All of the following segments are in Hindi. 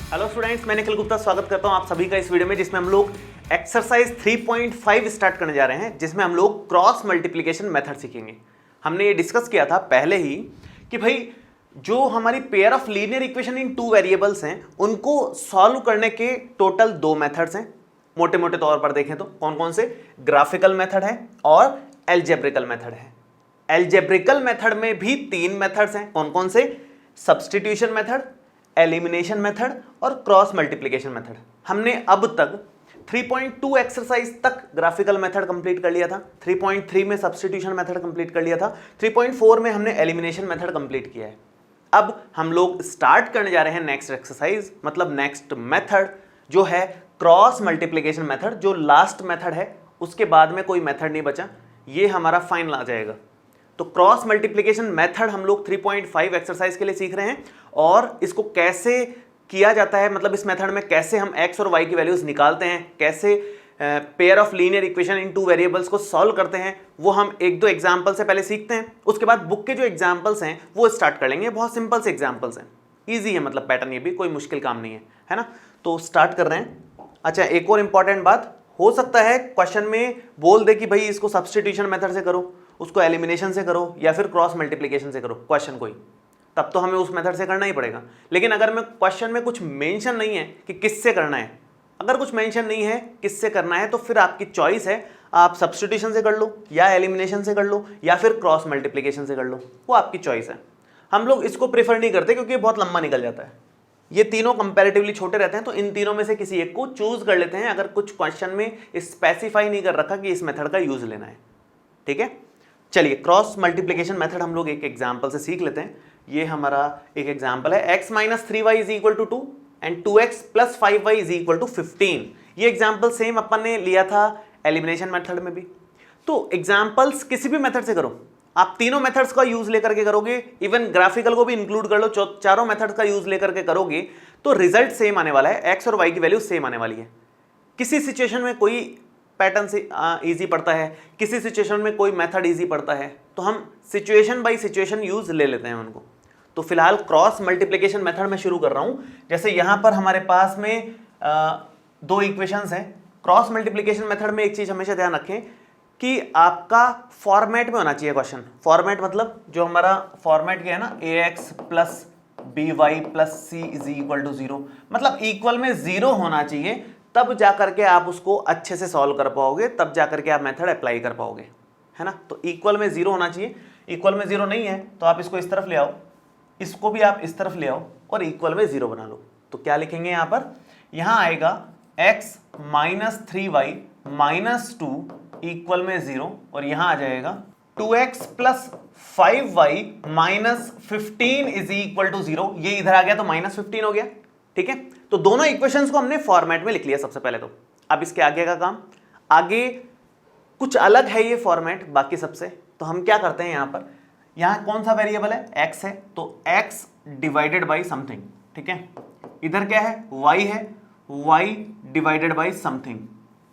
हेलो स्टूडेंट्स, मैं निखिल गुप्ता स्वागत करता हूं आप सभी का इस वीडियो में, जिसमें हम लोग एक्सरसाइज 3.5 स्टार्ट करने जा रहे हैं, जिसमें हम लोग क्रॉस मल्टीप्लिकेशन मेथड सीखेंगे। हमने ये डिस्कस किया था पहले ही कि भाई जो हमारी pair of linear equation in two variables हैं उनको सॉल्व करने के टोटल दो मेथड्स हैं। मोटे मोटे तौर पर देखें तो कौन कौन से? ग्राफिकल मेथड है और एल्जेब्रिकल मेथड है। एल्जेब्रिकल मेथड में भी तीन मेथड्स हैं। कौन कौन से? सब्स्टिट्यूशन मेथड, एलिमिनेशन मेथड और क्रॉस मल्टीप्लिकेशन मेथड। हमने अब तक 3.2 एक्सरसाइज तक ग्राफिकल मेथड कंप्लीट कर लिया था, 3.3 में सब्स्टिट्यूशन मेथड कंप्लीट कर लिया था, 3.4 में हमने एलिमिनेशन मेथड कंप्लीट किया है। अब हम लोग स्टार्ट करने जा रहे हैं नेक्स्ट एक्सरसाइज, मतलब नेक्स्ट मेथड जो है क्रॉस मल्टीप्लिकेशन मेथड। जो लास्ट मेथड है उसके बाद में कोई मेथड नहीं बचा, ये हमारा फाइनल आ जाएगा। तो क्रॉस मल्टीप्लिकेशन मेथड हम लोग 3.5 एक्सरसाइज के लिए सीख रहे हैं और इसको कैसे किया जाता है, मतलब इस मेथड में कैसे हम x और y की वैल्यूज निकालते हैं, कैसे pair of linear equation in two variables को सॉल्व करते हैं, वो हम एक दो एग्जांपल से पहले सीखते हैं। उसके बाद बुक के जो एग्जांपल्स हैं वो स्टार्ट कर लेंगे। बहुत सिंपल से एग्जांपल्स हैं, ईजी है, मतलब पैटर्न ये भी कोई मुश्किल काम नहीं है ना। तो स्टार्ट कर रहे हैं। अच्छा, एक और इंपॉर्टेंट बात, हो सकता है क्वेश्चन में बोल दे कि भाई इसको सब्स्टिट्यूशन मेथड से करो, उसको एलिमिनेशन से करो या फिर क्रॉस मल्टीप्लिकेशन से करो क्वेश्चन कोई, तब तो हमें उस मेथड से करना ही पड़ेगा। लेकिन अगर मैं क्वेश्चन में कुछ मेंशन नहीं है कि किससे करना है, अगर कुछ मेंशन नहीं है किससे करना है, तो फिर आपकी चॉइस है, आप सब्स्टिट्यूशन से कर लो या एलिमिनेशन से कर लो या फिर क्रॉस मल्टीप्लिकेशन से कर लो, वो आपकी चॉइस है। हम लोग इसको प्रेफर नहीं करते क्योंकि बहुत लंबा निकल जाता है। ये तीनों कंपैरेटिवली छोटे रहते हैं, तो इन तीनों में से किसी एक को चूज कर लेते हैं अगर कुछ क्वेश्चन में स्पेसिफाई नहीं कर रखा कि इस मेथड का यूज लेना है। ठीक है, चलिए क्रॉस मल्टीप्लिकेशन मेथड हम लोग एक एग्जांपल से सीख लेते हैं। ये हमारा एक एग्जांपल है, x - 3y = 2 and 2x + 5y = 15। ये एग्जांपल सेम अपन ने लिया था एलिमिनेशन मेथड में भी। तो एग्जांपल्स किसी भी मेथड से करो, आप तीनों मेथड्स का यूज लेकर के करोगे, इवन ग्राफिकल को भी इंक्लूड कर लो, चारों मेथड्स का यूज लेकर के करोगे तो रिजल्ट सेम आने वाला है, x और y की वैल्यू सेम आने वाली है। किसी सिचुएशन में कोई पैटर्न से इजी पड़ता है, किसी सिचुएशन में कोई मेथड इजी पड़ता है, तो हम सिचुएशन बाय सिचुएशन यूज ले लेते हैं उनको। तो फिलहाल क्रॉस मल्टीप्लिकेशन मेथड में शुरू कर रहा हूं। जैसे यहां पर हमारे पास में दो इक्वेशंस हैं। क्रॉस मल्टीप्लिकेशन मेथड में एक चीज हमेशा ध्यान रखें कि आपका फॉर्मेट में होना चाहिए क्वेश्चन। फॉर्मेट मतलब जो हमारा फॉर्मेट क्या है ना, ax + by + c = 0, मतलब इक्वल में 0 होना चाहिए, तब जाकर के आप उसको अच्छे से सॉल्व कर पाओगे, तब जाकर के आप मेथड अप्लाई कर पाओगे, है ना। तो इक्वल में 0 होना चाहिए। इक्वल में 0 नहीं है तो आप इसको इस तरफ ले आओ, इसको भी आप इस तरफ ले आओ और इक्वल में 0 बना लो। तो क्या लिखेंगे यहाँ पर? यहाँ आएगा x - 3y - 2 इक्वल में 0 और यहाँ आ जाएगा 2x + 5y - 15 = 0। ये इधर आ गया तो -15 हो गया। ठीक है, तो दोनों इक्वेशंस को हमने फॉर्मेट में लिख लिया सबसे पहले। तो अब इसके आगे का काम, आगे कुछ अलग है ये फॉर्मेट बाकी सबसे। तो हम क्या करते हैं, यहाँ पर यहाँ कौन सा वेरिएबल है? x है, तो x डिवाइडेड बाई समथिंग। ठीक है, इधर क्या है? y है, y डिवाइडेड बाई समथिंग,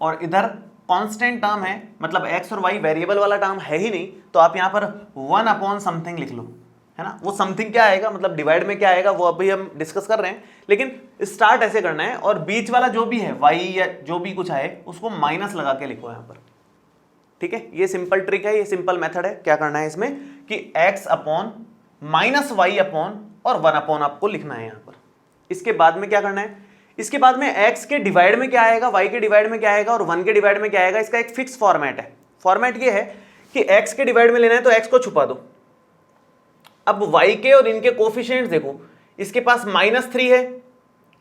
और इधर कांस्टेंट टर्म है, मतलब x और y वेरिएबल वाला टर्म है ही नहीं, तो आप यहाँ पर 1/समथिंग लिख लो, है ना। वो समथिंग क्या आएगा, मतलब डिवाइड में क्या आएगा, वो अभी हम डिस्कस कर रहे हैं, लेकिन स्टार्ट ऐसे करना है। और बीच वाला जो भी है y या जो भी कुछ आए उसको माइनस लगा के लिखो यहाँ पर। ठीक है, ये सिंपल ट्रिक है, ये सिंपल मेथड है। क्या करना है इसमें कि x अपॉन -y अपॉन और 1 आपको लिखना है यहाँ पर। इसके बाद में क्या करना है, इसके बाद में x के डिवाइड में क्या आएगा, y के डिवाइड में क्या आएगा और 1 के डिवाइड में क्या आएगा, इसका एक फिक्स फॉर्मेट है। फॉर्मेट ये है कि x के डिवाइड में लेना है तो x को छुपा दो। अब y के और इनके कोफिशिएंट्स देखो, इसके पास -3 है,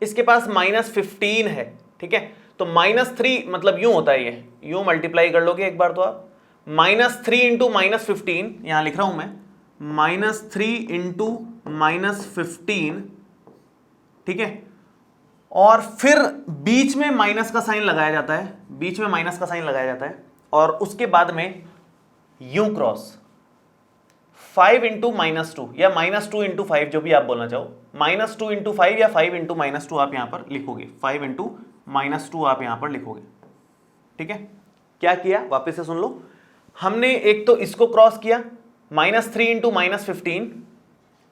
इसके पास -15 है। ठीक है, तो -3 मतलब यूं होता है, ये यूं मल्टीप्लाई कर लोगे एक बार तो आप, -3 × -15, यहां लिख रहा हूं मैं, -3 × -15। ठीक है, और फिर बीच में माइनस का साइन लगाया जाता है, बीच में माइनस का साइन लगाया जाता है, और उसके बाद में यू क्रॉस 5 × -2 या -2 × 5, जो भी आप बोलना चाहो, -2 × 5 या 5 × -2 आप यहां पर लिखोगे, 5 × -2 आप यहां पर लिखोगे। ठीक है, क्या किया वापस से सुन लो। हमने एक तो इसको क्रॉस किया, -3 × -15,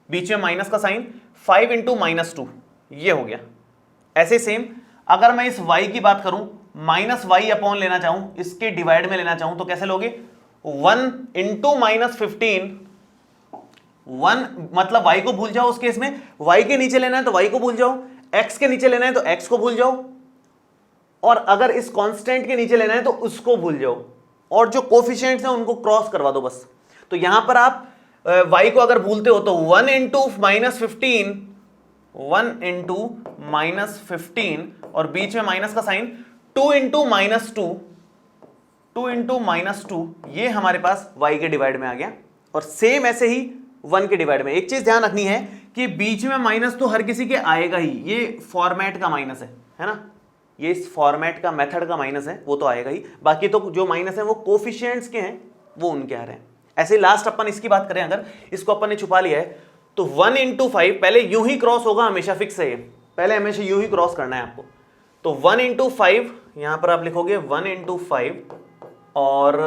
बीच में माइनस का साइन, 5 × -2, ये हो गया। ऐसे सेम अगर मैं इस y की बात करूं, माइनस वाई अपॉन लेना चाहूं, इसके डिवाइड में लेना चाहूं तो कैसे लोगे? 1 इंटू माइनस 15, 1 मतलब y को भूल जाओ, उस केस में y के नीचे लेना है तो y को भूल जाओ, x के नीचे लेना है तो x को भूल जाओ, और अगर इस कांस्टेंट के नीचे लेना है तो उसको भूल जाओ, और जो कोफिशिएंट्स हैं उनको क्रॉस करवा दो बस। तो यहां पर आप y को अगर भूलते हो तो 1 इंटू माइनस 15, 1 इंटू माइनस 15 और बीच में माइनस का sign, 2 into minus 2, 2 into minus 2, ये हमारे पास y के डिवाइड में आ गया। और सेम ऐसे ही 1 के डिवाइड में। एक चीज ध्यान रखनी है कि बीच में माइनस तो हर किसी के आएगा ही, ये फॉर्मेट का माइनस है ना, ये इस फॉर्मेट का मेथड का माइनस है, वो तो आएगा ही। बाकी तो जो माइनस है वो कोफिशिएंट्स के हैं, वो उनके आ रहे हैं। ऐसे लास्ट अपन इसकी बात करें, अगर इसको अपन ने छुपा लिया है तो 1 इंटू 5 पहले यूं ही क्रॉस होगा, हमेशा फिक्स है ये, पहले हमेशा यूं ही क्रॉस करना है आपको। तो 1 इंटू 5 यहां पर आप लिखोगे 1 इंटू 5, और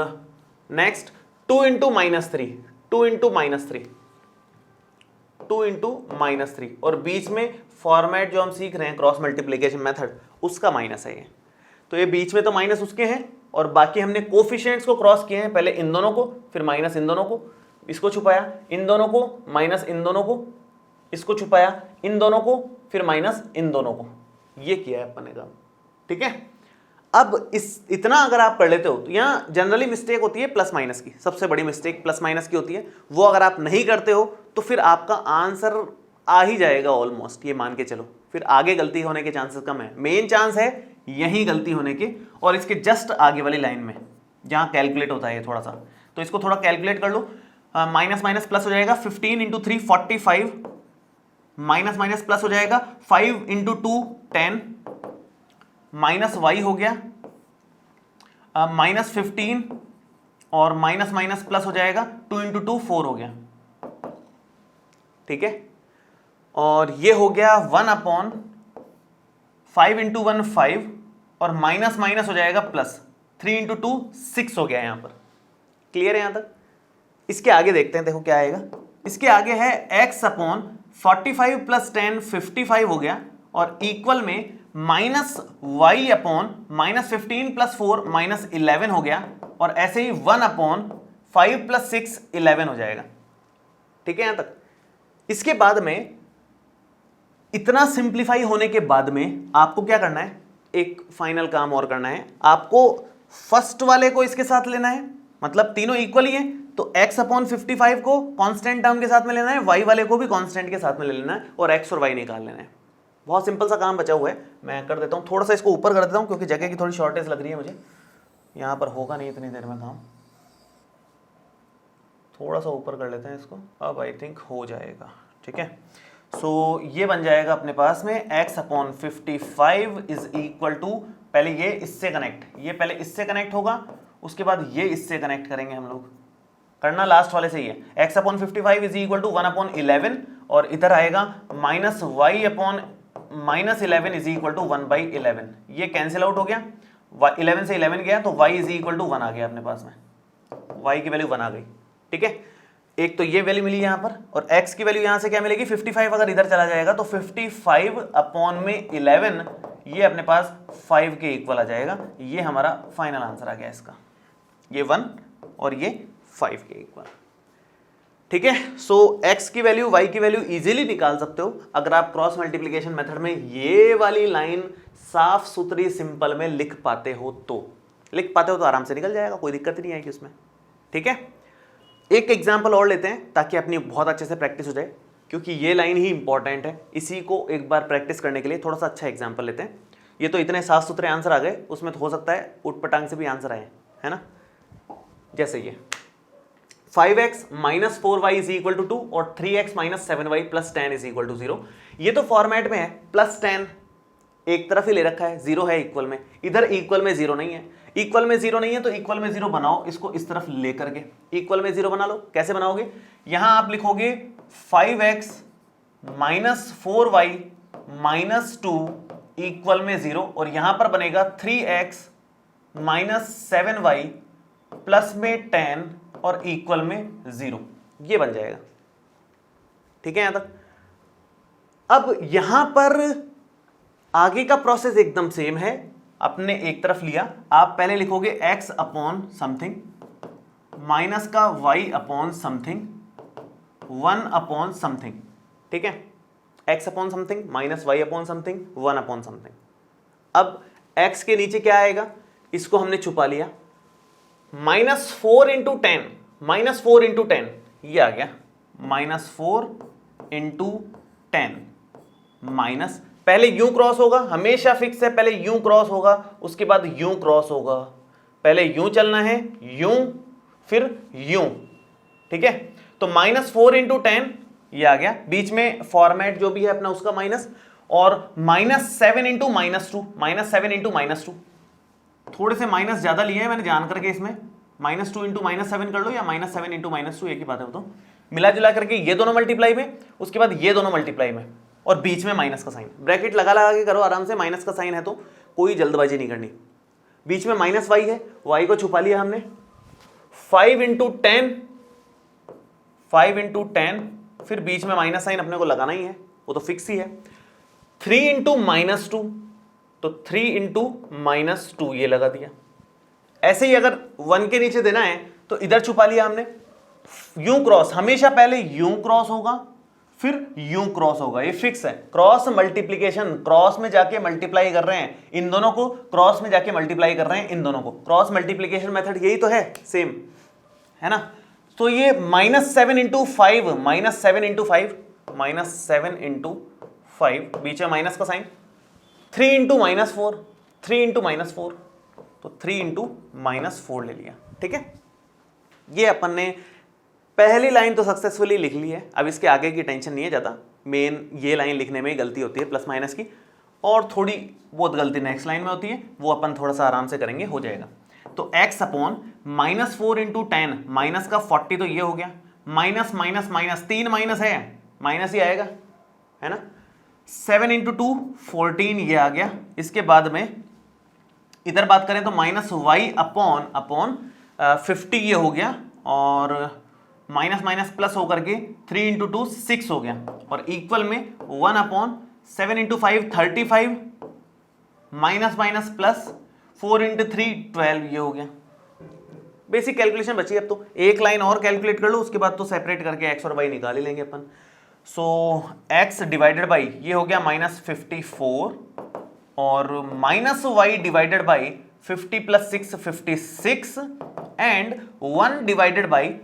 next 2 into minus 3, 2 into minus 3, 2 into minus 3, और बीच में फॉर्मेट जो हम सीख रहे हैं क्रॉस मल्टीप्लीकेशन मेथड, उसका माइनस है ये। तो ये बीच में तो माइनस उसके हैं, और बाकी हमने कोफिशिएंट्स को क्रॉस किए हैं, पहले इन दोनों को, फिर माइनस इन दोनों को, इसको छुपाया, इन दोनों को, माइनस इन दोनों को, इसको छुपाया, इन दोनों को, फिर माइनस इन दोनों को, ये किया है अपन ने काम। ठीक है, अब इस इतना अगर आप कर लेते हो तो यहाँ जनरली मिस्टेक होती है प्लस माइनस की, सबसे बड़ी मिस्टेक प्लस माइनस की होती है। वो अगर आप नहीं करते हो तो फिर आपका आंसर आ ही जाएगा ऑलमोस्ट, ये मान के चलो, फिर आगे गलती होने के चांसेस कम है। मेन चांस है यही गलती होने के, और इसके जस्ट आगे वाली लाइन में जहाँ कैलकुलेट होता है थोड़ा सा, तो इसको थोड़ा कैलकुलेट कर लो। माइनस माइनस प्लस हो जाएगा, 15 इंटू 3 45, माइनस माइनस प्लस हो जाएगा 5 इंटू 2 10, माइनस वाई हो गया माइनस 15, और माइनस माइनस प्लस हो जाएगा 2 इंटू 2 4 हो गया। ठीक है, और ये हो गया 1 अपॉन 5 इंटू 1 5, और माइनस माइनस हो जाएगा प्लस, 3 इंटू 2 6 हो गया यहां पर। क्लियर है यहां तक? इसके आगे देखते हैं, देखो क्या आएगा। इसके आगे है x अपॉन 45 प्लस 10 55 हो गया, और इक्वल में minus y upon minus 15 plus 4 minus 11 हो गया, और ऐसे ही 1 अपॉन 5 प्लस 6 11 हो जाएगा। ठीक है यहां तक? इसके बाद में इतना सिंप्लीफाई होने के बाद में आपको क्या करना है, एक फाइनल काम और करना है। आपको फर्स्ट वाले को इसके साथ लेना है, मतलब तीनों इक्वल ही है, तो x अपॉन 55 को कांस्टेंट टर्म के साथ में लेना है, y वाले को भी कांस्टेंट के साथ में ले लेना है, और x और y निकाल लेना है। बहुत सिंपल सा काम बचा हुआ है, मैं कर देता हूँ। थोड़ा सा इसको ऊपर कर देता हूँ क्योंकि जगह की थोड़ी शॉर्टेज लग रही है मुझे, यहाँ पर होगा नहीं इतनी देर में काम। थोड़ा सा ऊपर कर लेते हैं इसको, अब आई थिंक हो जाएगा। ठीक है, सो ये बन जाएगा अपने पास में x upon 55 is equal to, पहले ये इससे कनेक्ट, ये पहले इससे कनेक्ट होगा, उसके बाद ये इससे कनेक्ट करेंगे हम लोग, करना लास्ट वाले से ही है। x upon 55 is equal to 1 upon 11, और इधर आएगा minus y upon minus 11 is equal to 1 by 11, ये कैंसिल आउट हो गया, 11 से 11 गया तो y इज इक्वल टू 1 आ गया अपने पास में, y की वैल्यू 1 आ गई। ठीक है, एक तो ये वैल्यू मिली यहां पर, और x की वैल्यू यहां से क्या मिलेगी 55, अगर इधर चला जाएगा तो 55 अपॉन में 11, ये अपने पास 5 के इक्वल आ जाएगा। ये हमारा फाइनल आंसर आ गया इसका, ये 1 और ये 5 के इक्वल। ठीक है, सो x की वैल्यू y की वैल्यू इजीली निकाल सकते हो अगर आप क्रॉस मल्टीप्लिकेशन मेथड में ये वाली लाइन साफ सुथरी सिंपल में लिख पाते हो तो आराम से निकल जाएगा, कोई दिक्कत नहीं आएगी उसमें। ठीक है, एक एग्जांपल और लेते हैं ताकि अपनी बहुत अच्छे से प्रैक्टिस हो जाए, क्योंकि ये लाइन ही इंपॉर्टेंट है। इसी को एक बार प्रैक्टिस करने के लिए थोड़ा सा अच्छा एग्जांपल लेते हैं। ये तो इतने साफ सुथरे आंसर आ गए, उसमें तो हो सकता है उटपटांग से भी आंसर आए, है ना। जैसे ये 5x minus 4y is equal to 2 और 3x minus 7y plus 10 is equal to 0। ये तो फॉर्मेट में है, प्लस 10 एक तरफ ही ले रखा है, 0 है इक्वल में, इधर इक्वल में 0 नहीं है। इक्वल में 0 नहीं है तो इक्वल में 0 बनाओ, इसको इस तरफ लेकर के इक्वल में 0 बना लो। कैसे बनाओगे, यहां आप लिखोगे 5x minus 4y minus 2 equal में 0, और यहां पर बनेगा 3x माइनस 7y प्लस में 10 और इक्वल में 0, ये बन जाएगा। ठीक है यहां तक। अब यहां पर आगे का प्रोसेस एकदम सेम है, अपने एक तरफ लिया, आप पहले लिखोगे x अपॉन समथिंग माइनस का y upon something 1 upon something, ठीक है, x upon something minus y upon something 1 upon something. अब x के नीचे क्या आएगा, इसको हमने छुपा लिया, -4 इंटू 10, -4 इंटू 10 ये आ गया, -4 इंटू 10 माइनस, पहले यूं क्रॉस होगा, हमेशा फिक्स है, पहले यूं क्रॉस होगा, उसके बाद यूं क्रॉस होगा, पहले यूं चलना है, यूं फिर यूं, ठीक है। तो -4 इंटू 10 ये आ गया, बीच में फॉर्मेट जो भी है अपना उसका माइनस, और -7 इंटू -2, -7 इंटू -2, थोड़े से माइनस ज्यादा लिए हैं मैंने जान करके, इसमें -2 इंटू -7 कर लो या -7 इंटू -2, एक ही बात है वो तो, मिला जुला करके ये दोनों मल्टीप्लाई में, उसके बाद ये दोनों मल्टीप्लाई में, और बीच में माइनस का साइन, ब्रैकेट लगा लगा के करो आराम से, माइनस का साइन है तो कोई जल्दबाजी नहीं करनी। बीच में माइनस वाई है, वाई को छुपा लिया हमने, 5 इंटू 10, 5 इंटू 10, फिर बीच में माइनस साइन अपने को लगाना ही है, वो तो फिक्स ही है। 3 इंटू -2, तो 3 इंटू -2 ये लगा दिया। ऐसे ही अगर 1 के नीचे देना है तो इधर छुपा लिया हमने, यूं क्रॉस, हमेशा पहले यूं क्रॉस होगा फिर यूं क्रॉस होगा, ये फिक्स है। क्रॉस मल्टीप्लीकेशन, क्रॉस में जाके मल्टीप्लाई कर रहे हैं इन दोनों को, क्रॉस में जाके मल्टीप्लाई कर रहे हैं इन दोनों को, क्रॉस मल्टीप्लीकेशन मेथड यही तो है, सेम है ना। तो ये -7 इंटू 5, -7 इंटू 5, -7 इंटू 5, बीच में माइनस का साइन, 3 इंटू -4, 3 इंटू -4, तो 3 इंटू -4 ले लिया, ठीक है। ये अपन ने पहली लाइन तो सक्सेसफुली लिख ली है, अब इसके आगे की टेंशन नहीं है ज़्यादा, मेन ये लाइन लिखने में ही गलती होती है प्लस माइनस की, और थोड़ी बहुत गलती नेक्स्ट लाइन में होती है, वो अपन थोड़ा सा आराम से करेंगे, हो जाएगा। तो x अपॉन -4 इंटू 10, माइनस का 40 तो ये हो गया, माइनस माइनस माइनस, 3 माइनस है, माइनस ही आएगा, है ना। 7 इंटू 2 14 ये आ गया। इसके बाद में इधर बात करें तो -y अपॉन 50 ये हो गया, और माइनस माइनस प्लस होकर के 3 इंटू 2 6 हो गया, और इक्वल में 1 upon 7 into 5 35, minus minus plus 4 into 3 12 ये हो गया। बेसिक कैलकुलेशन बची, अब तो एक लाइन और कैलकुलेट कर लो, उसके बाद तो सेपरेट करके x और y निकाल ही लेंगे अपन। सो x डिवाइडेड बाई ये हो गया -54, और -y divided by 50 plus 6 56, and 1 divided by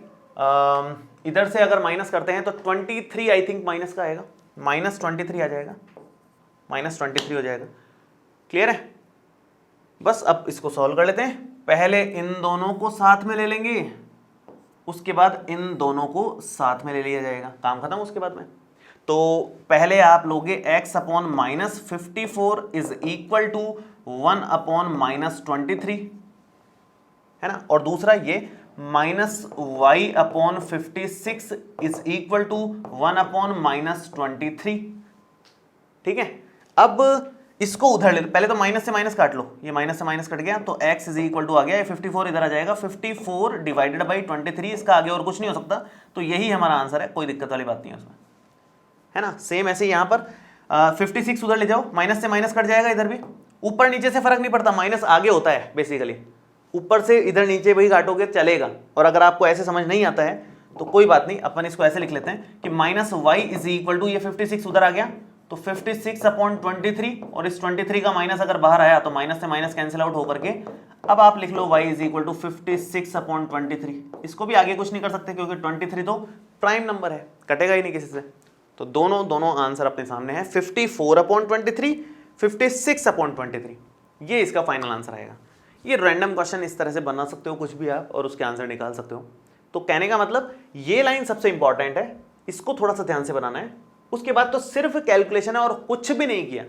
इधर से अगर माइनस करते हैं तो 23 आई थिंक माइनस का आएगा, -23 आ जाएगा, -23 हो जाएगा। क्लियर है? बस अब इसको सॉल्व कर लेते हैं। पहले इन दोनों को साथ में ले लेंगे, उसके बाद इन दोनों को साथ में ले लिया जाएगा, काम खत्म उसके बाद में। तो पहले आप लोगे x upon -54 is equal to 1 upon -23, है ना, और दूसरा ये -y upon 56 is equal to 1 upon -23, ठीक है। अब इसको उधर ले, पहले तो माइनस से माइनस काट लो, ये माइनस से माइनस कट गया तो x इज इक्वल टू आ गया, ये 54 इधर आ जाएगा, 54 डिवाइडेड बाई 23, इसका आगे और कुछ नहीं हो सकता, तो यही हमारा आंसर है, कोई दिक्कत वाली बात नहीं है उसमें, है ना। सेम ऐसे यहाँ पर 56 उधर ले जाओ, माइनस से माइनस कट जाएगा, इधर भी ऊपर नीचे से फर्क नहीं पड़ता, माइनस आगे होता है बेसिकली, ऊपर से इधर नीचे वही काटोगे चलेगा। और अगर आपको ऐसे समझ नहीं आता है तो कोई बात नहीं, अपन इसको ऐसे लिख लेते हैं कि -y इज इक्वल टू, ये 56 उधर आ गया तो 56 अपॉन 23, और इस 23 का माइनस अगर बाहर आया तो माइनस से माइनस कैंसिल आउट होकर के अब आप लिख लो y is equal to 56 upon 23। इसको भी आगे कुछ नहीं कर सकते क्योंकि 23 तो प्राइम नंबर है, कटेगा ही नहीं किसी से, तो दोनों आंसर अपने सामने है, 54 अपॉन 23, 56 अपॉन 23, ये इसका फाइनल आंसर आएगा। ये रैंडम क्वेश्चन इस तरह से बना सकते हो कुछ भी आप, और उसके आंसर निकाल सकते हो। तो कहने का मतलब ये लाइन सबसे इंपॉर्टेंट है, इसको थोड़ा सा ध्यान से बनाना है, उसके बाद तो सिर्फ कैलकुलेशन है और कुछ भी नहीं किया,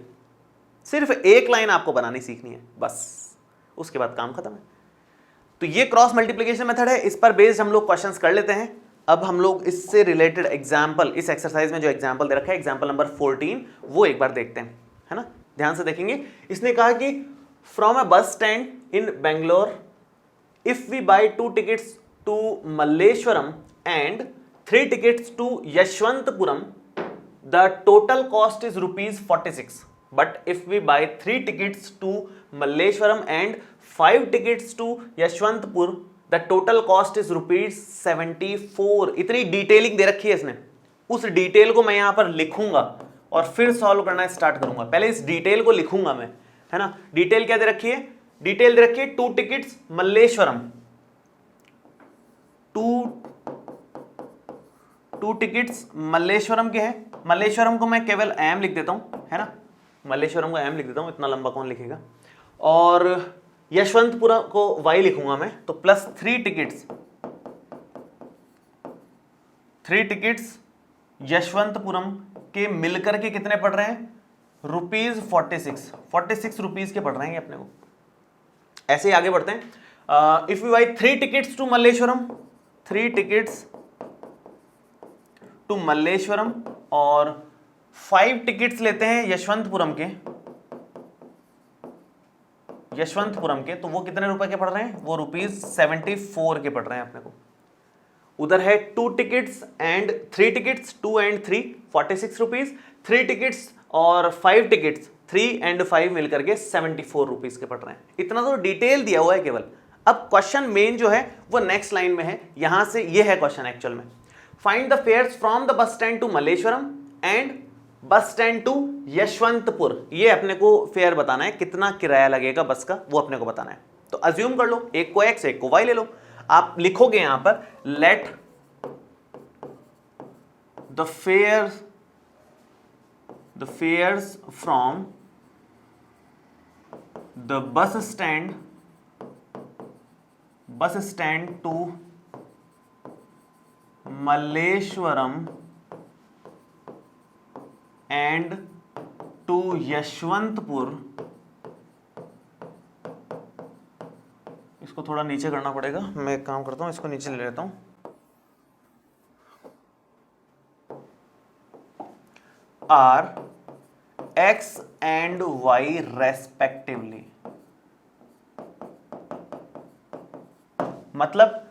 सिर्फ एक लाइन आपको बनानी सीखनी है बस, उसके बाद काम खत्म है। तो ये क्रॉस मल्टीप्लिकेशन मेथड है, इस पर बेस्ड हम लोग क्वेश्चंस कर लेते हैं। अब हम लोग इससे रिलेटेड एग्जाम्पल, इस एक्सरसाइज में जो एग्जाम्पल दे रखा है एग्जाम्पल नंबर 14, वो एक बार देखते हैं, है ना, ध्यान से देखेंगे। इसने कहा कि from a bus stand in Bangalore if we buy 2 tickets to Malleswaram and 3 tickets to Yeshwanthpuram, the total cost is ₹46. But if we buy 3 tickets to Malleswaram and 5 tickets to Yeshwanthpur the total cost is ₹74। इतनी डिटेलिंग दे रखी है इसने, उस डिटेल को मैं यहां पर लिखूंगा और फिर सॉल्व करना स्टार्ट करूंगा। पहले इस डिटेल को लिखूंगा मैं, है ना। डिटेल क्या दे रखी है? डिटेल दे रखी है 2 टिकट्स मल्लेश्वरम, 2 टिकट्स मल्लेश्वरम के हैं। मल्लेश्वरम को मैं केवल एम लिख देता हूं, है ना, मल्लेश्वरम को एम लिख देता हूं, इतना लंबा कौन लिखेगा। और यशवंतपुर को वाई लिखूंगा मैं, तो प्लस 3 टिकट्स यशवंतपुरम के मिलकर के कितने पड़ रहे हैं? ₹46 रुपीज के पड़ रहे हैं अपने को। ऐसे ही आगे बढ़ते हैं। If you buy 3 tickets to Malleswaram, 3 tickets to Malleswaram और 5 टिकट्स लेते हैं यशवंतपुरम के, तो वो कितने रुपए के पड़ रहे हैं? वो ₹74 के पड़ रहे हैं अपने को। उधर है 2 tickets and 3 tickets, 2 and 3 46 rupees, 3 tickets और 5 टिकट्स 3 and 5 मिलकर के 74 रुपीज के पड़ रहे हैं। इतना तो डिटेल दिया हुआ है केवल। अब क्वेश्चन मेन जो है वो नेक्स्ट लाइन में है, यहां से ये है क्वेश्चन एक्चुअल में। Find the fares from the bus stand to Malleswaram and bus stand to Yeshwanthpur. ये अपने को फेयर बताना है, कितना किराया लगेगा बस का वो अपने को बताना है। तो अज्यूम कर लो, एक को एक्स एक को वाई ले लो। आप लिखोगे यहां पर let the fares from the bus stand to Malleswaram and to Yeshwanthpur. इसको थोड़ा नीचे करना पड़ेगा, मैं एक काम करता हूं, इसको नीचे ले लेता हूं। Are x and y respectively, मतलब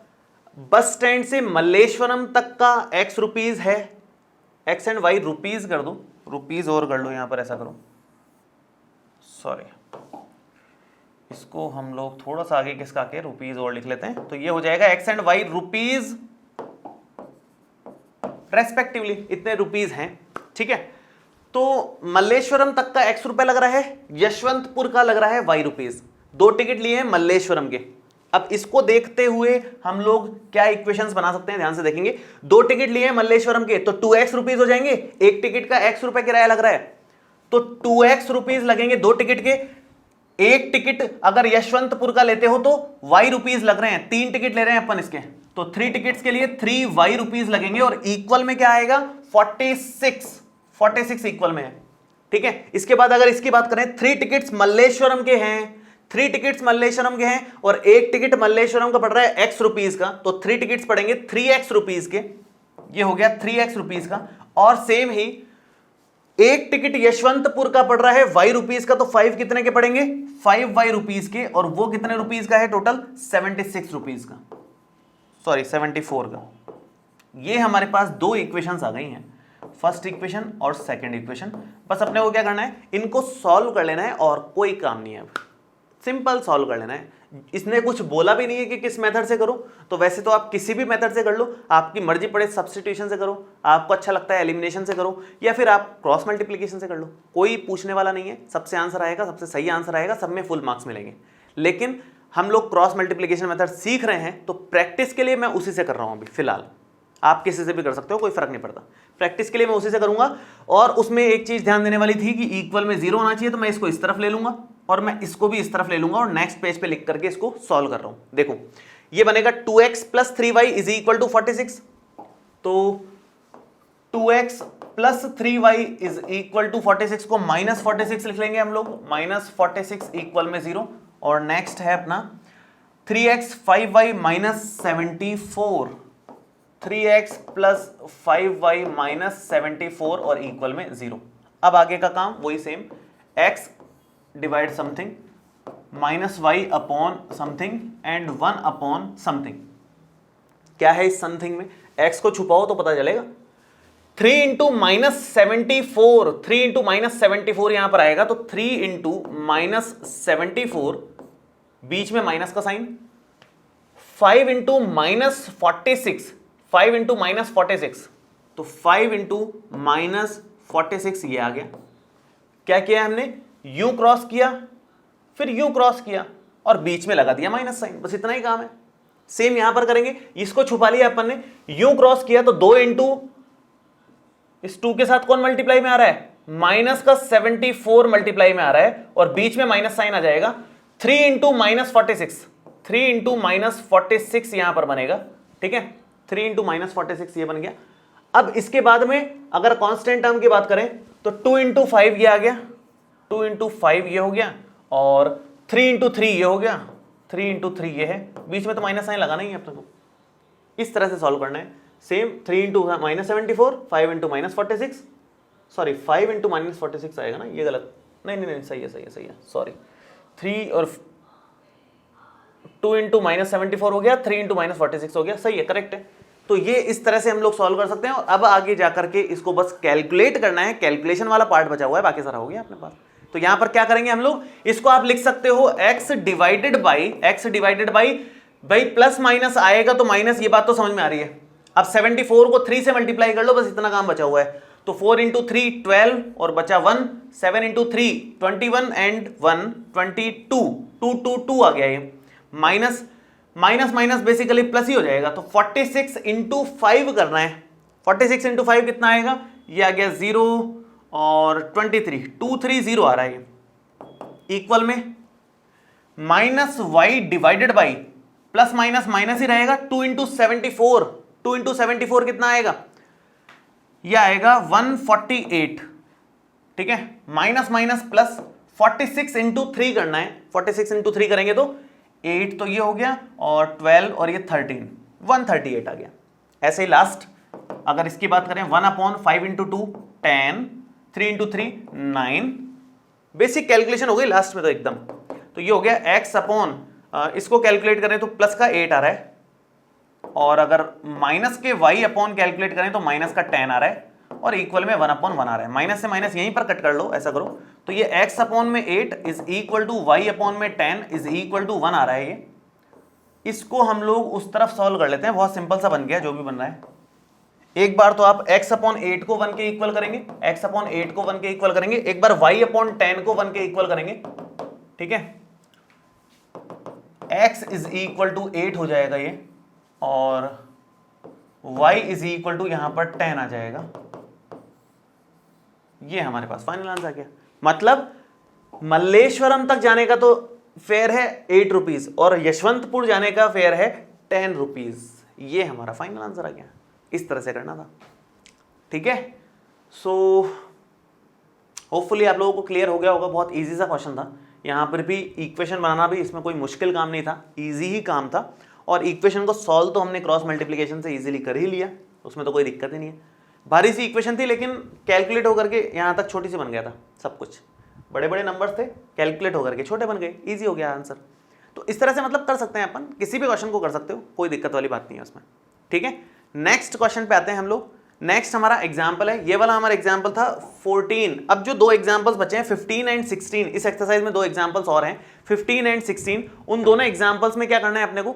बस स्टैंड से मल्लेश्वरम तक का एक्स रुपीज है, एक्स एंड वाई रुपीज कर दो, रुपीज और कर लो, यहां पर ऐसा करो, सॉरी, इसको हम लोग थोड़ा सा आगे किसका के रुपीज और लिख लेते हैं, तो ये हो जाएगा x and y rupees respectively, इतने रुपीज हैं, ठीक है। तो मल्लेश्वरम तक का एक्स रुपए लग रहा है, यशवंतपुर का लग रहा है वाई रुपीज। 2 टिकट लिए हैं मल्लेश्वरम के। अब इसको देखते हुए हम लोग क्या इक्वेशंस बना सकते हैं, ध्यान से देखेंगे। 2 टिकट लिए हैं मल्लेश्वरम के, तो 2x रुपीज हो जाएंगे। एक टिकट का x रुपए किराया लग रहा है, तो 2x रुपीज लगेंगे 2 टिकट के। एक टिकट अगर यशवंतपुर का लेते हो तो y रुपीज लग रहे हैं। 3 टिकट ले रहे हैं अपन इसके, तो 3 टिकट्स के लिए 3y रुपीज लगेंगे, और इक्वल में क्या आएगा? 46 इक्वल में है, ठीक है। इसके बाद अगर इसकी बात करें, 3 टिकट्स मल्लेश्वरम के हैं, 3 टिकट्स मल्लेश्वरम के हैं और एक टिकट मल्लेश्वरम का पड़ रहा है x रुपीज का, तो 3 टिकट्स पड़ेंगे 3x रुपीज के, ये हो गया 3x रुपीज का। और सेम ही एक टिकट यशवंतपुर का पड़ रहा है y रुपीज का, तो 5 कितने के पड़ेंगे? 5y रुपीज के, और वो कितने रुपीज का है टोटल? 76 रुपीज का, सॉरी 74 का। ये हमारे पास 2 इक्वेशंस आ गई हैं, फर्स्ट इक्वेशन और सेकंड इक्वेशन। बस अपने को क्या करना है, इनको सॉल्व कर लेना है और कोई काम नहीं है, अब सिंपल सॉल्व कर लेना है। इसने कुछ बोला भी नहीं है कि किस मेथड से करो, तो वैसे तो आप किसी भी मेथड से कर लो, आपकी मर्जी पड़े सब्स्टिट्यूशन से करो, आपको अच्छा लगता है एलिमिनेशन से करो, या फिर आप क्रॉस मल्टीप्लिकेशन से कर लो, कोई पूछने वाला नहीं है। सबसे आंसर आएगा, सबसे सही आंसर आएगा, सब में फुल मार्क्स मिलेंगे। लेकिन हम लोग क्रॉस मल्टीप्लिकेशन मेथड सीख रहे हैं, तो प्रैक्टिस के लिए मैं उसी से कर रहा हूँ अभी फिलहाल। आप किसी से भी कर सकते हो, कोई फर्क नहीं पड़ता। प्रैक्टिस के लिए मैं उसी से करूंगा। और उसमें एक चीज ध्यान देने वाली थी कि इक्वल में 0 होना चाहिए, तो मैं इसको इस तरफ ले लूंगा और मैं इसको भी इस तरफ ले लूंगा, और नेक्स्ट पेज पे लिख करके इसको सॉल्व कर रहा हूं। देखो ये बनेगा 2x + 3y = 46, तो 2x + 3y = 46 को -46 लिख लेंगे हम लोग, -46 इक्वल में 0। और नेक्स्ट है अपना 3x 5y -74, 3x + 5y -74 और इक्वल में 0। अब आगे का काम वही same, x divide something -y upon something and 1 upon something. क्या है इस समथिंग में? x को छुपाओ तो पता चलेगा। 3 इंटू -74, 3 इंटू -74 यहां पर आएगा, तो 3 इंटू -74, बीच में माइनस का साइन, 5 इंटू -46, 5 इंटू -46, तो 5 इंटू -46 ये आ गया। क्या किया हमने, यूं क्रॉस किया, फिर यूं क्रॉस किया और बीच में लगा दिया माइनस साइन, बस इतना ही काम है। सेम यहां पर करेंगे, इसको छुपा लिया अपन ने, यूं क्रॉस किया तो 2 इंटू इस 2 के साथ कौन मल्टीप्लाई में आ रहा है, माइनस का 74 मल्टीप्लाई में आ रहा है और बीच में माइनस साइन आ जाएगा। 3 इंटू -46, 3 इंटू -46 यहां पर बनेगा, ठीक है, 3 इंटू -46 ये बन गया। अब इसके बाद में अगर कांस्टेंट टर्म की बात करें तो 2 इंटू 5 ये आ गया, 2 इंटू 5 ये हो गया और 3 इंटू 3 ये हो गया, 3 इंटू 3 ये है, बीच में तो माइनस साइन लगाना ही है अपने को। इस तरह से सॉल्व करना है। Same 3 into -74, 5 into -46, sorry 5 into -46 आएगा ना, ये गलत, नहीं सही है, सॉरी 3 और 2 इंटू -74 हो गया, 3 इंटू -46 हो गया, सही है, करेक्ट है। तो ये इस तरह से हम लोग सॉल्व कर सकते हैं। और अब आगे जाकर के इसको बस कैलकुलेट करना है, कैलकुलेशन वाला पार्ट बचा हुआ है, बाकी सारा हो गया अपने पास। तो यहां पर क्या करेंगे हम लोग, इसको आप लिख सकते हो x डिवाइडेड बाई भाई प्लस माइनस आएगा तो माइनस, ये बात तो समझ में आ रही है। अब 74 को 3 से मल्टीप्लाई कर लो, बस इतना काम बचा हुआ है। तो 4 इंटू 3 12 और बचा 1, 7 इंटू 3 21 एंड 1 22, 2 2 2 आ गया ये, minus minus minus basically plus ही हो जाएगा। तो 46 इंटू 5 करना है, 46 इंटू 5 कितना आएगा, ये आ गया 0 और 23, 230 आ रहा है ये, इक्वल में minus y divided by plus minus minus ही रहेगा, 2 इंटू 74, 2 इंटू 74 कितना आएगा, ये आएगा 148, ठीक है, माइनस माइनस प्लस 46 इंटू 3 करना है, 46 इंटू 3 करेंगे तो 8 तो ये हो गया और 12 और ये 13, 138 आ गया। ऐसे ही लास्ट अगर इसकी बात करें 1/5 इंटू 2 10, 3 इंटू 3 9, बेसिक कैलकुलेशन हो गई लास्ट में तो एकदम। तो ये हो गया x अपॉन, इसको कैलकुलेट करें तो प्लस का 8 आ रहा है, और अगर माइनस के y अपॉन कैलकुलेट करें तो माइनस का 10 आ रहा है, और इक्वल में 1/1 आ रहा है। माइनस से माइनस यहीं पर कट कर लो, ऐसा करो तो ये x अपॉन में 8 is equal to y upon में 10 इज इक्वल टू 1 आ रहा है ये। इसको हम लोग उस तरफ सॉल्व कर लेते हैं, बहुत सिंपल सा बन गया जो भी बन रहा है। एक बार तो आप x अपॉन 8 को 1 के इक्वल करेंगे, x अपॉन 8 को 1 के इक्वल करेंगे, एक बार y अपॉन 10 को 1 के इक्वल करेंगे, ठीक है, x इज इक्वल टू 8 हो जाएगा ये, और y इज इक्वल टू यहां पर 10 आ जाएगा। ये हमारे पास फाइनल आंसर आ गया। मतलब मल्लेश्वरम तक जाने का तो फेयर है 8 रुपीज और यशवंतपुर जाने का फेयर है 10 रुपीज। ये हमारा फाइनल आंसर आ गया। इस तरह से करना था, ठीक है। सो होपफुली आप लोगों को क्लियर हो गया होगा। बहुत इजी सा क्वेश्चन था। यहाँ पर भी इक्वेशन बनाना भी इसमें कोई मुश्किल काम नहीं था, इजी ही काम था। और इक्वेशन को सॉल्व तो हमने क्रॉस मल्टीप्लिकेशन से इजीली कर ही लिया, उसमें तो कोई दिक्कत ही नहीं है। भारी सी इक्वेशन थी लेकिन कैलकुलेट होकर के यहाँ तक छोटी सी बन गया था। सब कुछ बड़े बड़े नंबर्स थे, कैलकुलेट होकर के छोटे बन गए, इजी हो गया आंसर। तो इस तरह से मतलब कर सकते हैं अपन, किसी भी क्वेश्चन को कर सकते हो, कोई दिक्कत वाली बात नहीं है उसमें, ठीक है। नेक्स्ट क्वेश्चन पे आते हैं हम लोग। नेक्स्ट हमारा एग्जाम्पल है, ये वाला हमारा एग्जाम्पल था 14। अब जो दो एग्जाम्पल्स बचे हैं 15 एंड 16, इस एक्सरसाइज में दो एग्जाम्पल्स और हैं 15 एंड 16। उन दोनों एग्जाम्पल्स में क्या करना है अपने को,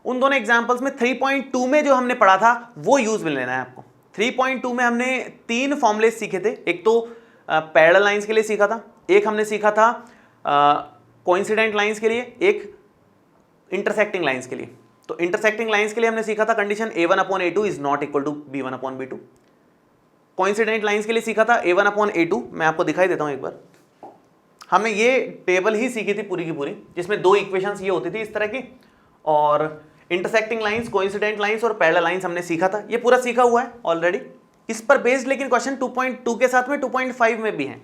उन दोनों एग्जाम्पल्स में 3.2 में जो हमने पढ़ा था वो यूज में लेना है आपको। 3.2 में हमने 3 फॉर्मूले सीखे थे। एक तो पैरेलल लाइंस के लिए सीखा था, एक हमने सीखा था कोइंसिडेंट लाइंस के लिए, एक इंटरसेक्टिंग लाइंस के लिए। तो इंटरसेक्टिंग लाइंस के लिए हमने सीखा था condition a1/a2 is not equal to b1/b2। Coincident lines के लिए सीखा था a1/a2। मैं आपको दिखाई देता हूं एक बार। हमने ये टेबल ही सीखी थी पूरी की पूरी, जिसमें दो इक्वेशंस ये होती थी इस तरह की, और इंटरसेक्टिंग लाइंस, कोइंसिडेंट लाइंस और पैरेलल लाइंस हमने सीखा था। ये पूरा सीखा हुआ है ऑलरेडी। इस पर बेस्ड लेकिन क्वेश्चन 2.2 के साथ में 2.5 में भी हैं,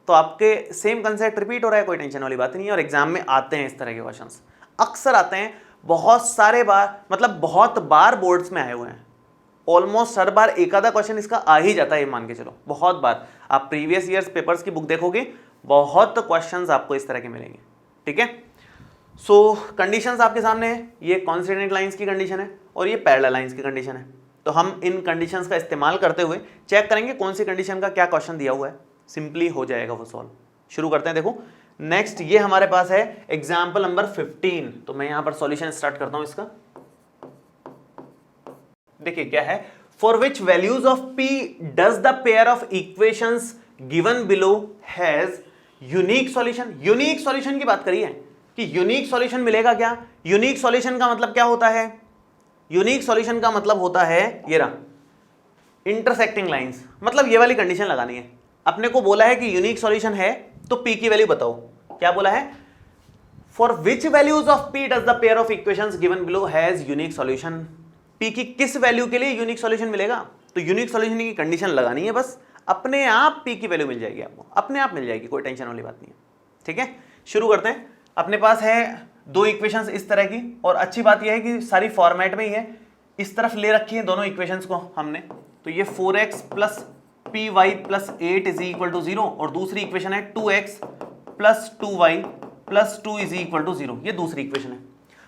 तो आपके सेम कंसेप्ट रिपीट हो रहा है, कोई टेंशन वाली बात नहीं है। और एग्जाम में आते हैं इस तरह के क्वेश्चंस, अक्सर आते हैं, बहुत सारे बार, मतलब बहुत बार बोर्ड्स में आए हुए हैं। ऑलमोस्ट हर बार एक आधा क्वेश्चन इसका आ ही जाता है, मान के चलो बहुत बार। आप प्रीवियस ईयर्स पेपर्स की बुक देखोगे, बहुत क्वेश्चंस आपको इस तरह के मिलेंगे, ठीक है। सो कंडीशंस आपके सामने है, ये कोइंसिडेंट लाइंस की कंडीशन है और ये पैरेलल लाइंस की कंडीशन है। तो हम इन कंडीशंस का इस्तेमाल करते हुए चेक करेंगे कौन सी कंडीशन का क्या क्वेश्चन दिया हुआ है, सिंपली हो जाएगा वो सॉल्व। शुरू करते हैं। देखो नेक्स्ट ये हमारे पास है एग्जाम्पल नंबर 15, तो मैं यहां पर सॉल्यूशन स्टार्ट करता हूं इसका। देखिए क्या है, for which values of p does the pair of equations given below has unique solution. Unique solution की बात करिए कि यूनिक सॉल्यूशन मिलेगा क्या। यूनिक सॉल्यूशन का मतलब क्या होता है, यूनिक सॉल्यूशन का मतलब होता है ये रहा, इंटरसेक्टिंग लाइंस, मतलब ये वाली कंडीशन लगानी है। अपने को बोला है कि यूनिक सॉल्यूशन है तो p की वैल्यू बताओ। क्या बोला है, for which values of p does the pair of equations given below has unique solution. p की किस वैल्यू के लिए यूनिक सॉल्यूशन मिलेगा, तो यूनिक सॉल्यूशन की कंडीशन लगानी है, बस अपने आप p की वैल्यू मिल जाएगी, आपको अपने आप मिल जाएगी, कोई टेंशन वाली बात नहीं है। ठीक है, शुरू करते हैं। अपने पास है दो इक्वेशंस इस तरह की, और अच्छी बात यह है कि सारी फॉर्मेट में ही है, इस तरफ ले रखी है दोनों इक्वेशंस को हमने। तो ये 4x plus p y plus 8 is equal to 0, और दूसरी इक्वेशन है 2x plus 2y plus 2 is equal to 0, ये दूसरी इक्वेशन है।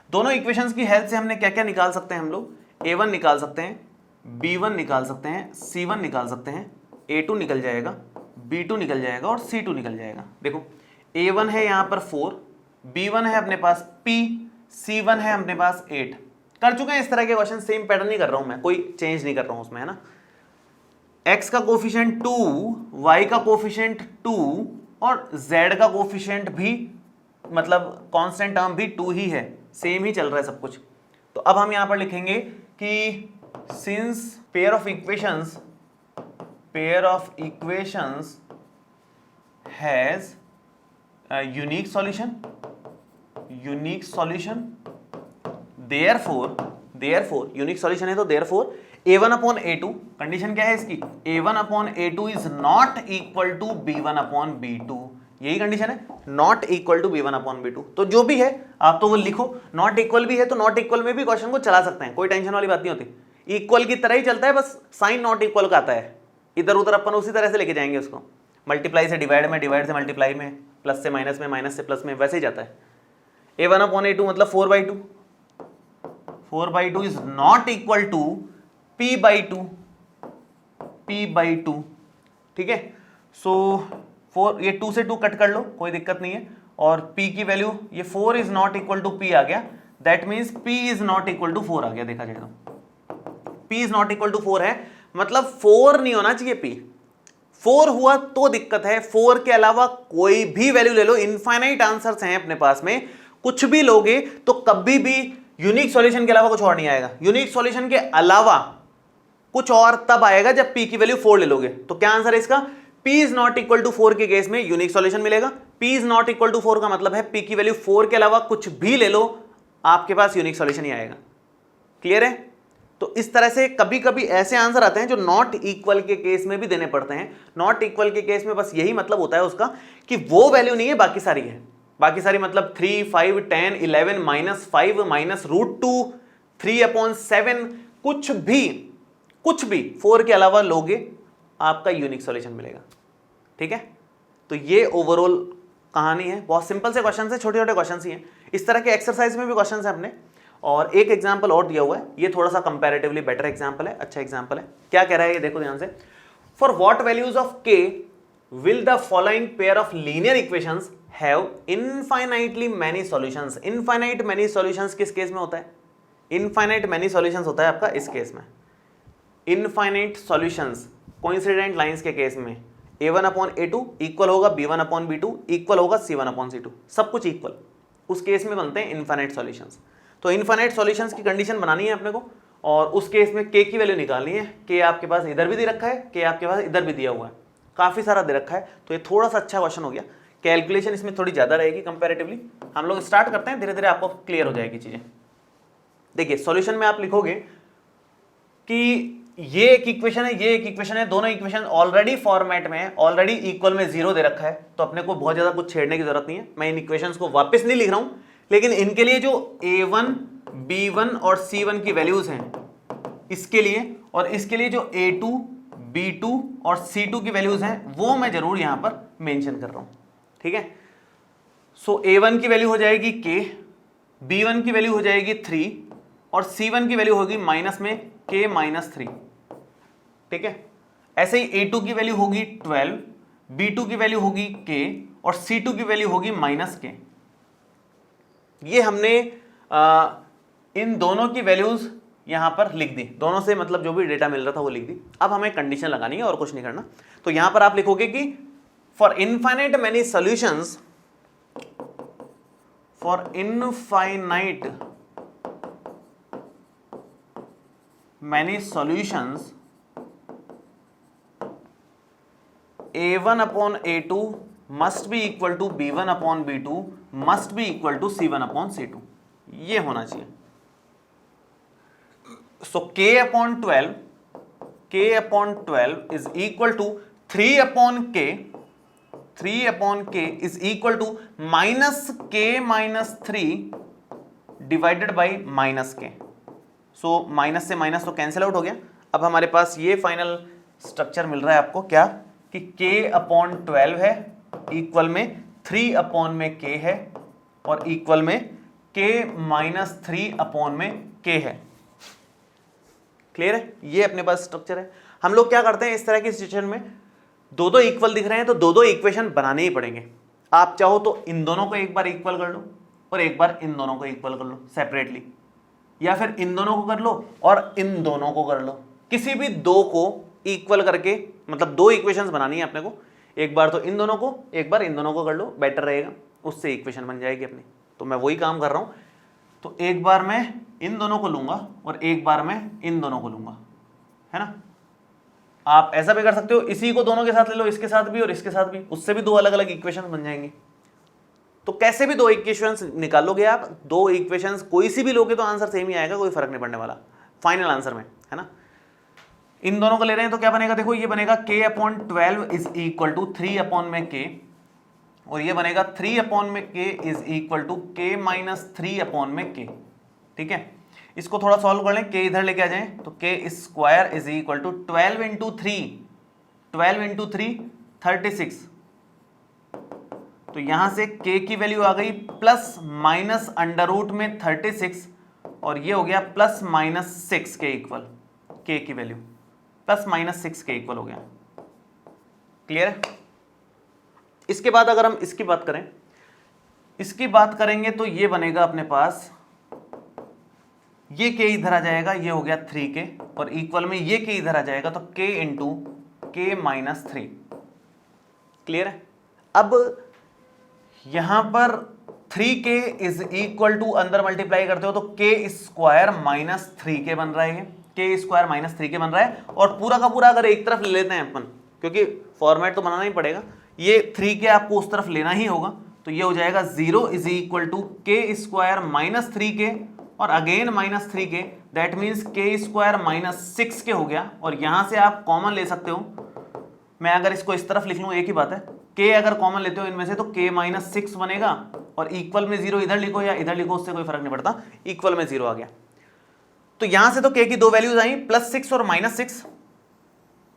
दोनों इक्वेशंस की हेल्प से हमने क्या क्या निकाल सकते हैं, हम लोग a1 निकाल सकते हैं, b1 निकाल सकते हैं, c1 निकाल सकते हैं, a2 निकल जाएगा, b2 निकल जाएगा और c2 निकल जाएगा। देखो a1 है यहाँ पर 4, b1 है अपने पास p, c1 है अपने पास 8। कर चुके हैं इस तरह के क्वेश्चन, सेम पैटर्न नहीं कर रहा हूं मैं, कोई चेंज नहीं कर रहा हूं उसमें, है ना। x का कोफिशिएंट 2, y का कोफिशिएंट 2 और z का कोफिशिएंट भी, मतलब कांस्टेंट टर्म भी 2 ही है, सेम ही चल रहा है सब कुछ। तो अब हम यहां पर लिखेंगे कि since pair of equations has unique solution, therefore unique solution है तो therefore a1 upon a2, condition क्या है इसकी, a1 upon a2 is not equal to b1 upon b2, यही कंडीशन है, not equal to b1 upon b2। तो जो भी है आप तो वो लिखो, नॉट इक्वल भी है तो नॉट इक्वल में भी क्वेश्चन को चला सकते हैं, कोई टेंशन वाली बात नहीं होती। इक्वल की तरह ही चलता है, बस साइन नॉट इक्वल का आता है, इधर उधर अपन उसी तरह से लेके जाएंगे उसको, मल्टीप्लाई से डिवाइड में, डिवाइड से मल्टीप्लाई में, प्लस से माइनस में, माइनस से प्लस में, वैसे ही जाता है। a1 अपॉन a2 मतलब 4/2 is not equal to p/2, ठीक है। सो 4, ये 2 से 2 कट कर लो, कोई दिक्कत नहीं है, और p की वैल्यू ये 4 is not equal to p आ गया, that means p is not equal to 4 आ गया। देखा जाए तो p is not equal to 4 है, मतलब 4 नहीं होना चाहिए p, 4 हुआ तो दिक्कत है। 4 के अलावा कोई भी वैल्यू ले लो, इनफाइनाइट आंसर्स हैं अपने पास में, कुछ भी लोगे तो कभी भी यूनिक सॉल्यूशन के अलावा कुछ और नहीं आएगा। यूनिक सॉल्यूशन के अलावा कुछ और तब आएगा जब p की वैल्यू 4 ले लोगे। तो क्या आंसर है इसका, p is not equal to 4 के केस में यूनिक सॉल्यूशन मिलेगा। p is not equal to 4 का मतलब है p की वैल्यू 4 के अलावा कुछ भी ले लो, आपके पास यूनिक सॉल्यूशन ही आएगा। क्लियर है। तो इस तरह से कभी कभी ऐसे आंसर आते हैं जो नॉट इक्वल के केस में भी देने पड़ते हैं। नॉट इक्वल के केस में बस यही मतलब होता है उसका कि वो वैल्यू नहीं है, बाकी सारी है। बाकी सारी मतलब 3, 5, 10, 11, -5, -√2, 3/7, कुछ भी 4 के अलावा लोगे आपका यूनिक सॉल्यूशन मिलेगा। ठीक है, तो ये ओवरऑल कहानी है। बहुत सिंपल से क्वेश्चन है, छोटे छोटे क्वेश्चन ही हैं। इस तरह के एक्सरसाइज में भी क्वेश्चन है अपने, और एक एग्जाम्पल और दिया हुआ है, ये थोड़ा सा कंपैरेटिवली बेटर एग्जाम्पल है, अच्छा एग्जाम्पल है। क्या कह रहा है ये देखो ध्यान से, for what values of k will the following pair of linear equations have infinitely many solutions. Infinite many solutions किस केस में होता है, इनफाइनाइट मैनी सॉल्यूशंस होता है आपका इस केस में। इनफाइनाइट सॉल्यूशंस कोइंसिडेंट लाइंस के केस में a1 अपॉन a2 इक्वल होगा b1 अपॉन b2 इक्वल होगा c1 अपॉन c2, सब कुछ इक्वल, उस केस में बनते हैं इनफाइनाइट सॉल्यूशंस। तो इनफाइनाइट सॉल्यूशंस की कंडीशन बनानी है अपने को, और उस केस में k की वैल्यू निकालनी है। k आपके पास इधर भी दे रखा है, k आपके पास इधर भी दिया हुआ है, काफी सारा दे रखा है, तो ये थोड़ा सा अच्छा क्वेश्चन हो गया। कैलकुलेशन इसमें थोड़ी ज्यादा रहेगी कंपैरेटिवली। हम लोग स्टार्ट करते हैं, धीरे धीरे आपको क्लियर हो जाएगी चीजें। देखिए सॉल्यूशन में आप लिखोगे कि ये एक इक्वेशन है, ये एक इक्वेशन है, दोनों इक्वेशन ऑलरेडी फॉर्मेट में है, ऑलरेडी इक्वल में 0 दे रखा है, तो अपने को बहुत ज्यादा कुछ छेड़ने की जरूरत नहीं है। मैं इन इक्वेशंस को वापस नहीं लिख रहा हूं, लेकिन इनके लिए जो a1, b1 और c1 की वैल्यूज हैं इसके लिए, और इसके लिए जो a2, b2 और c2 की वैल्यूज हैं वो मैं जरूर यहां पर मेंशन कर रहा हूं। ठीक है, सो a1 की वैल्यू हो जाएगी k, b1 की वैल्यू हो जाएगी 3 और C1 की वैल्यू होगी माइनस में k माइनस 3, ठीक है। ऐसे ही A2 की वैल्यू होगी 12, B2 की वैल्यू होगी k और C2 की वैल्यू होगी माइनस k। ये हमने इन दोनों की वैल्यूज यहां पर लिख दी, दोनों से मतलब जो भी डेटा मिल रहा था वो लिख दी। अब हमें कंडीशन लगानी है और कुछ नहीं करना। तो यहां पर आप लिखोगे कि for infinite many solutions, for infinite many solutions A1 upon A2 must be equal to B1 upon B2 must be equal to C1 upon C2, ये होना चाहिए। So k upon 12 is equal to 3 upon k is equal to minus k minus 3 divided by minus k। So minus से माइनस तो कैंसिल आउट हो गया। अब हमारे पास ये फाइनल स्ट्रक्चर मिल रहा है आपको, क्या कि k अपॉन 12 है, इक्वल में 3 अपॉन में k है और इक्वल में k माइनस 3 अपॉन में k है। क्लियर है? ये अपने पास स्ट्रक्चर है। हम लोग क्या करते हैं इस तरह की सिचुएशन में, दो दो इक्वल दिख रहे हैं तो दो दो इक्वेशन बनाने ही पड़ेंगे। आप चाहो तो इन दोनों को एक बार इक्वल कर लो और एक बार इन दोनों को इक्वल कर लो सेपरेटली, या फिर इन दोनों को कर लो और इन दोनों को कर लो। किसी भी दो को इक्वल करके, मतलब दो इक्वेशंस बनानी है अपने को, एक बार तो इन दोनों को, एक बार इन दोनों को कर लो, बेटर रहेगा, उससे इक्वेशन बन जाएगी अपनी। तो मैं वही काम कर रहा हूं। तो एक बार मैं इन दोनों को लूंगा और एक बार मैं इन दोनों को लूंगा, है ना। आप ऐसा भी कर सकते हो, इसी को दोनों के साथ ले लो, इसके साथ भी और इसके साथ भी, उससे भी दो अलग अलग इक्वेशंस बन जाएंगी। तो कैसे भी दो इक्वेशंस निकालोगे आप, दो इक्वेशंस कोई सी भी लोगे तो आंसर सेम ही आएगा, कोई फर्क नहीं पड़ने वाला फाइनल आंसर में, है ना। इन दोनों को ले रहे हैं तो क्या बनेगा, देखो ये बनेगा k upon 12 is equal to 3 upon में k, और ये बनेगा 3 अपॉन में k is equal to k minus 3 upon में k, ठीक है। इसको थोड़ा सॉल्व कर लें, k इधर लेके आ जाएं तो k square is equal to 12 into 3 36। तो यहां से k की वैल्यू आ गई प्लस माइनस अंडर रूट में 36 और ये हो गया प्लस माइनस 6 के इक्वल, k की वैल्यू प्लस माइनस 6 के इक्वल हो गया। क्लियर है? इसके बाद अगर हम इसकी बात करेंगे तो ये बनेगा अपने पास, ये k इधर आ जाएगा, ये हो गया 3k और इक्वल में ये k इधर आ जाएगा तो k into k minus 3। Clear है? अब यहां पर 3k इज इक्वल टू अंदर मल्टीप्लाई करते हो तो k स्क्वायर माइनस 3k बन रहा है, k स्क्वायर माइनस 3k बन रहा है। और पूरा का पूरा अगर एक तरफ ले लेते हैं अपन, क्योंकि फॉर्मेट तो बनाना ही पड़ेगा, ये 3k आपको उस तरफ लेना ही होगा, तो ये हो जाएगा 0 is equal to k square minus 3k और again minus 3k, that means k square minus 6k हो गया। और यहां से आप कॉमन ले सकते हो, मैं अगर इसको इस तरफ लिख लूं एक ही बात है, k अगर कॉमन लेते हो इनमें से तो k माइनस 6 बनेगा और इक्वल में 0 इधर लिखो या इधर लिखो, उससे कोई फर्क नहीं पड़ता, इक्वल में 0 आ गया। तो यहां से तो k की दो वैल्यूज आई, प्लस 6 और माइनस 6।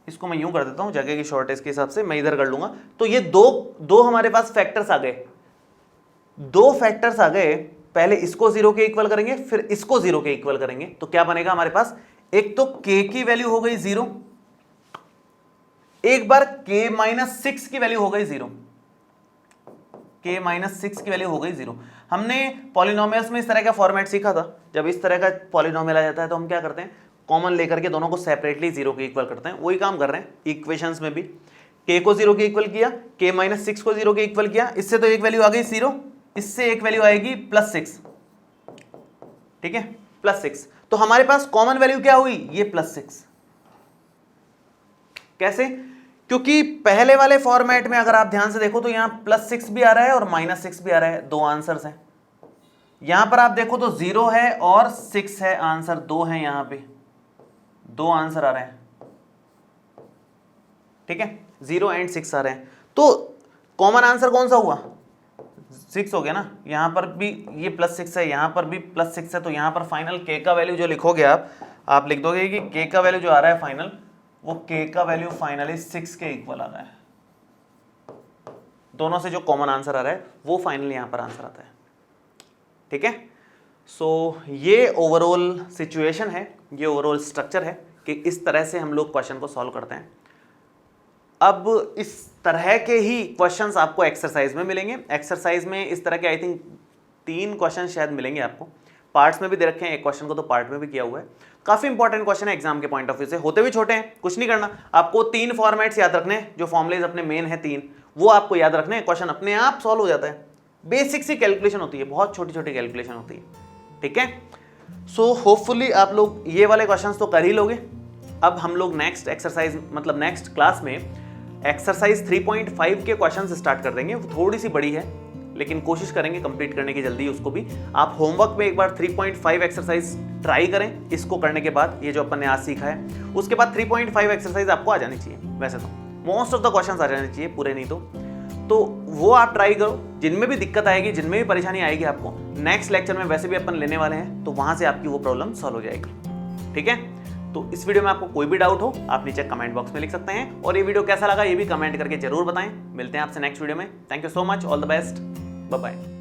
इसको मैं यूं कर देता हूं, जगह की शॉर्टेज के हिसाब से मैं इधर कर लूंगा। तो ये दो हमारे पास फैक्टर्स आ गए, दो फैक्टर्स आ गए। पहले इसको 0 के इक्वल करेंगे, फिर इसको 0 के इक्वल करेंगे, तो क्या बनेगा हमारे पास, एक तो k की वैल्यू हो गई 0, एक बार k माइनस 6 की वैल्यू हो गई 0, k माइनस 6 की वैल्यू हो गई 0। हमने पॉलिनोमियल्स में इस तरह का फॉर्मेट सीखा था, जब इस तरह का पॉलिनोमियल आ जाता है तो हम क्या करते हैं, कॉमन लेकर के दोनों को सेपरेटली 0 के इक्वल करते हैं। वही काम कर रहे हैं इक्वेशंस में भी, k को 0 के इक्वल किया, k माइनस 6 को 0 के इक्वल किया, इससे तो एक वैल्यू आ गई 0, इससे एक वैल्यू आएगी प्लस 6, ठीक है, प्लस 6। तो हमारे पास कॉमन वैल्यू क्या हुई, ये प्लस 6। कैसे? क्योंकि पहले वाले फॉर्मेट में अगर आप ध्यान से देखो तो यहां प्लस 6 भी आ रहा है और माइनस 6 भी आ रहा है, दो आंसर्स हैं। यहां पर आप देखो तो 0 है और 6 है, आंसर दो है, यहां पे दो आंसर आ रहे हैं, ठीक है, 0 एंड 6 आ रहे हैं। तो कॉमन आंसर कौन सा हुआ, 6 हो गया ना। यहां पर भी ये प्लस 6 है, यहां पर भी प्लस 6 है, तो यहां पर फाइनल k का वैल्यू जो लिखोगे आप लिख दोगे कि k का वैल्यू जो आ रहा है फाइनल, वो k का वैल्यू फाइनली 6 के इक्वल आ रहा है। दोनों से जो कॉमन आंसर आ रहा है वो फाइनली यहां पर आंसर आता है, ठीक है। ये ओवरऑल सिचुएशन है, ये ओवरऑल स्ट्रक्चर है कि इस तरह से हम लोग क्वेश्चन को सॉल्व करते हैं। अब इस तरह के ही क्वेश्चंस आपको एक्सरसाइज में मिलेंगे। एक्सरसाइज में इस तरह के आई थिंक 3 क्वेश्चन शायद मिलेंगे आपको। पार्ट्स में भी दे रखे हैं, एक क्वेश्चन को तो पार्ट में भी किया हुआ है। काफी इंपॉर्टेंट क्वेश्चन है एग्जाम के पॉइंट ऑफ व्यू से, होते भी छोटे हैं, कुछ नहीं करना, आपको 3 फॉर्मेट्स याद रखने हैं, जो फॉर्मुलेज अपने मेन है 3 वो आपको याद रखने हैं, क्वेश्चन अपने आप सॉल्व हो जाता है। बेसिक सी कैलकुलेशन होती है, बहुत छोटी छोटी कैलकुलेशन होती है, ठीक है। सो होपफुली आप लोग ये वाले क्वेश्चन तो कर ही लोगे। अब हम लोग नेक्स्ट एक्सरसाइज मतलब नेक्स्ट क्लास में एक्सरसाइज 3.5 के क्वेश्चन स्टार्ट कर देंगे। वो थोड़ी सी बड़ी है लेकिन कोशिश करेंगे कंप्लीट करने की जल्दी उसको भी। आप होमवर्क में एक बार 3.5 एक्सरसाइज ट्राई करें, इसको करने के बाद ये जो अपन ने आज सीखा है उसके बाद 3.5 एक्सरसाइज आपको आ जानी चाहिए। वैसे तो मोस्ट ऑफ द क्वेश्चंस आ जाने चाहिए, पूरे नहीं तो वो आप ट्राई करो। जिनमें भी दिक्कत आएगी, जिनमें भी परेशानी आएगी आपको, नेक्स्ट लेक्चर में वैसे भी अपन लेने वाले हैं, तो वहां से आपकी वो प्रॉब्लम सॉल्व हो जाएगी, ठीक है। तो इस वीडियो में आपको कोई भी डाउट हो आप नीचे कमेंट बॉक्स में लिख सकते हैं, और ये वीडियो कैसा लगा ये भी कमेंट करके जरूर बताएं। मिलते हैं आपसे नेक्स्ट वीडियो में। Thank you so much, all the best, bye bye.